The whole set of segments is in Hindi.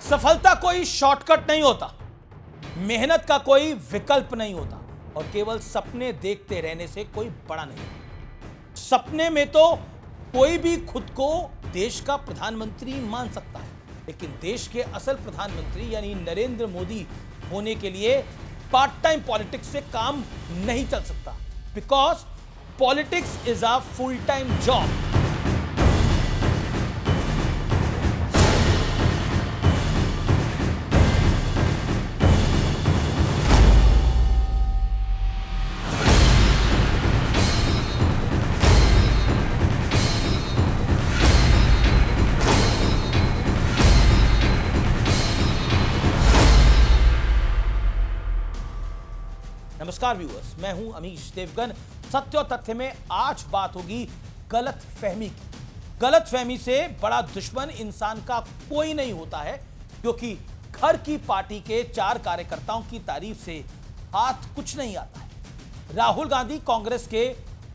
सफलता कोई शॉर्टकट नहीं होता, मेहनत का कोई विकल्प नहीं होता और केवल सपने देखते रहने से कोई बड़ा नहीं। सपने में तो कोई भी खुद को देश का प्रधानमंत्री मान सकता है, लेकिन देश के असल प्रधानमंत्री यानी नरेंद्र मोदी होने के लिए पार्ट टाइम पॉलिटिक्स से काम नहीं चल सकता, because politics is a full time job. नमस्कार व्यूअर्स, मैं हूं अमीश देवगन। सत्य और तथ्य में आज बात होगी गलत फहमी की। गलत फहमी से बड़ा दुश्मन इंसान का कोई नहीं होता है, क्योंकि घर की पार्टी के 4 कार्यकर्ताओं की तारीफ से हाथ कुछ नहीं आता है। राहुल गांधी कांग्रेस के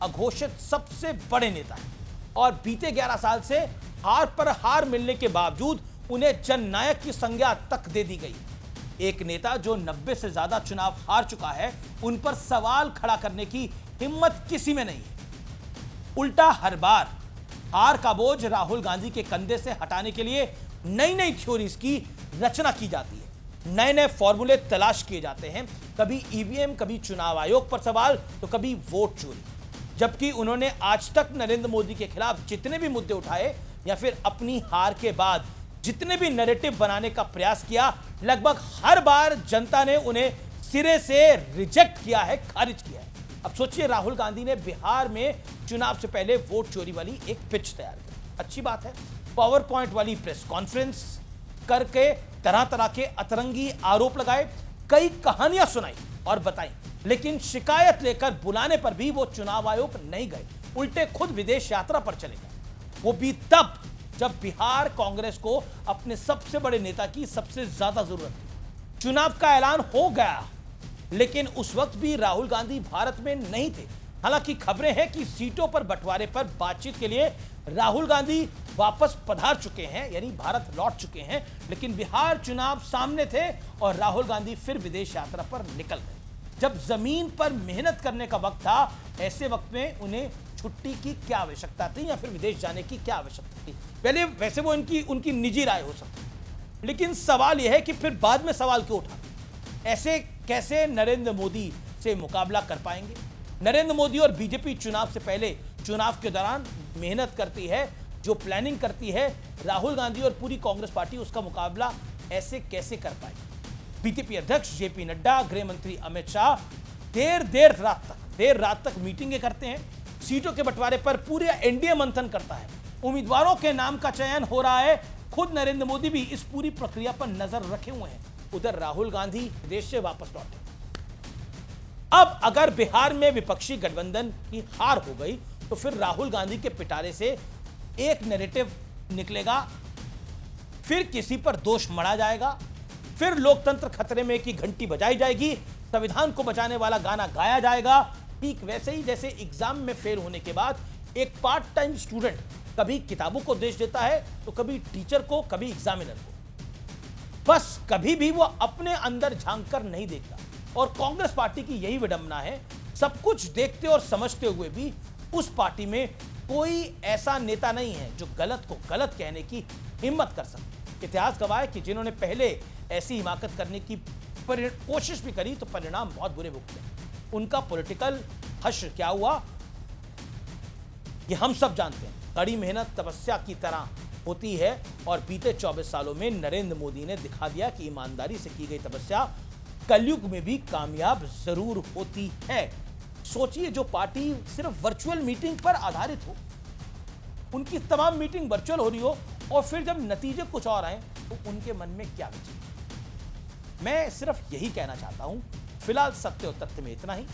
अघोषित सबसे बड़े नेता हैं और बीते 11 साल से हार पर हार मिलने के बावजूद उन्हें जननायक की संज्ञा तक दे दी गई। एक नेता जो 90 से ज्यादा चुनाव हार चुका है, उन पर सवाल खड़ा करने की हिम्मत किसी में नहीं है। उल्टा हर बार हार का बोझ राहुल गांधी के कंधे से हटाने के लिए नई नई थ्योरीज की रचना की जाती है, नए नए फॉर्मूले तलाश किए जाते हैं। कभी ईवीएम, कभी चुनाव आयोग पर सवाल, तो कभी वोट चोरी। जबकि उन्होंने आज तक नरेंद्र मोदी के खिलाफ जितने भी मुद्दे उठाए या फिर अपनी हार के बाद जितने भी नैरेटिव बनाने का प्रयास किया, लगभग हर बार जनता ने उन्हें सिरे से रिजेक्ट किया है, खारिज किया है। अब सोचिए, राहुल गांधी ने बिहार में चुनाव से पहले वोट चोरी वाली एक पिच तैयार की। अच्छी बात है, पावर पॉइंट वाली प्रेस कॉन्फ्रेंस करके तरह तरह के अतरंगी आरोप लगाए, कई कहानियां सुनाई और बताई, लेकिन शिकायत लेकर बुलाने पर भी वो चुनाव आयोग नहीं गए, उल्टे खुद विदेश यात्रा पर चले गए। वो भी तब जब बिहार कांग्रेस को अपने सबसे बड़े नेता की सबसे ज्यादा जरूरत थी। चुनाव का ऐलान हो गया, लेकिन उस वक्त भी राहुल गांधी भारत में नहीं थे। हालांकि खबरें हैं कि सीटों पर बंटवारे पर बातचीत के लिए राहुल गांधी वापस पधार चुके हैं, यानी भारत लौट चुके हैं, लेकिन बिहार चुनाव सामने थे और राहुल गांधी फिर विदेश यात्रा पर निकल गए। जब जमीन पर मेहनत करने का वक्त था, ऐसे वक्त में उन्हें छुट्टी की क्या आवश्यकता थी या फिर विदेश जाने की क्या आवश्यकता थी? पहले वैसे वो उनकी निजी राय हो सकती है, लेकिन सवाल यह है कि फिर बाद में सवाल क्यों उठा? ऐसे कैसे नरेंद्र मोदी से मुकाबला कर पाएंगे? नरेंद्र मोदी और बीजेपी चुनाव से पहले, चुनाव के दौरान मेहनत करती है, जो प्लानिंग करती है, राहुल गांधी और पूरी कांग्रेस पार्टी उसका मुकाबला ऐसे कैसे कर पाएगी? बीजेपी अध्यक्ष जेपी नड्डा, गृह मंत्री अमित शाह देर रात तक मीटिंगें करते हैं। सीटों के बंटवारे पर पूरे एनडीए मंथन करता है। उम्मीदवारों के नाम का चयन हो रहा है। खुद नरेंद्र मोदी भी इस पूरी प्रक्रिया पर नजर रखे हुए हैं। उधर राहुल गांधी देश से वापस लौटे। अब अगर बिहार में विपक्षी गठबंधन की हार हो गई, तो फिर राहुल गांधी के पिटारे से एक नैरेटिव निकलेगा, फिर किसी पर दोष मढ़ा जाएगा, फिर लोकतंत्र खतरे में की घंटी बजाई जाएगी, संविधान को बचाने वाला गाना गाया जाएगा। ठीक वैसे ही जैसे एग्जाम में फेल होने के बाद एक पार्ट टाइम स्टूडेंट कभी किताबों को दोष देता है, तो कभी टीचर को, कभी एग्जामिनर को। बस कभी भी वो अपने अंदर झांक कर नहीं देखता। और कांग्रेस पार्टी की यही विडंबना है, सब कुछ देखते और समझते हुए भी उस पार्टी में कोई ऐसा नेता नहीं है जो गलत को गलत कहने की हिम्मत कर सके। इतिहास गवाह है कि जिन्होंने पहले ऐसी हिमाकत करने की कोशिश भी करी, तो परिणाम बहुत बुरे भुगते। उनका पॉलिटिकल हश्र क्या हुआ, ये हम सब जानते हैं। कड़ी मेहनत तपस्या की तरह होती है और बीते 24 सालों में नरेंद्र मोदी ने दिखा दिया कि ईमानदारी से की गई तपस्या कलयुग में भी कामयाब जरूर होती है। सोचिए, जो पार्टी सिर्फ वर्चुअल मीटिंग पर आधारित हो, उनकी तमाम मीटिंग वर्चुअल हो रही हो, और फिर जब नतीजे कुछ और आए तो उनके मन में क्या बचे? मैं सिर्फ यही कहना चाहता हूं। फिलहाल सत्य और तथ्य में इतना ही।